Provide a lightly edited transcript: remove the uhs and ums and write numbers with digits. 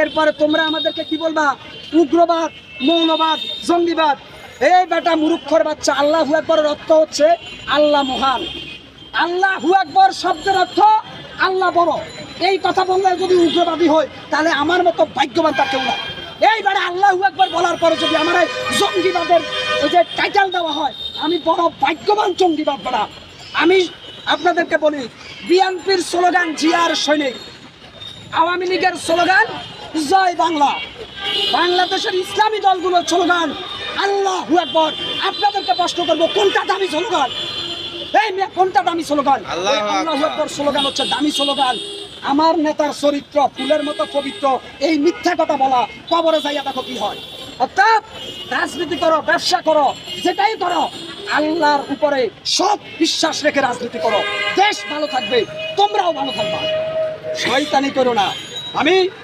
এরপরে তোমরা আমাদেরকে কি বলবা? উগ্রবাদ, মৌলবাদ, জঙ্গিবাদ। এই বেটা মূর্খর বাচ্চা, আল্লাহু আকবরের অর্থ হচ্ছে আল্লাহ মহান। আল্লাহু আকবর শব্দের অর্থ আল্লাহ বড়। এই কথা বললে যদি উগ্রবাদী হয়, তাহলে আমার মতো ভাগ্যবান তা কেউ না। এইবারে আল্লাহু আকবর বলার পরে যদি আমার এই জঙ্গিবাদের ওই যে টাইটেল দেওয়া হয়, আমি বড় ভাগ্যবান জঙ্গিবাদ বড়া। আমি আপনাদেরকে বলি, বিএনপির স্লোগান জিয়ার সৈনিক, আওয়ামী লীগের স্লোগান জয় বাংলা, বাংলাদেশের ইসলামী দলগুলোর স্লোগান আল্লাহু আকবর। আপনাদেরকে প্রশ্ন করবো, কোনটা দামি স্লোগান? এই মেয়ে, কোনটা দামি স্লোগান? আল্লাহু আকবর স্লোগান হচ্ছে দামি স্লোগান। আমার নেতার চরিত্র ফুলের মতো পবিত্র, এই মিথ্যা কথা বলা, কবরে যাইয়া দেখো কি হয়। অর্থাৎ রাজনীতি করো, ব্যবসা করো, যেটাই করো, আল্লাহর উপরে সব বিশ্বাস রেখে রাজনীতি করো। দেশ ভালো থাকবে, তোমরাও ভালো থাকবা। শয়তানি করো না। আমি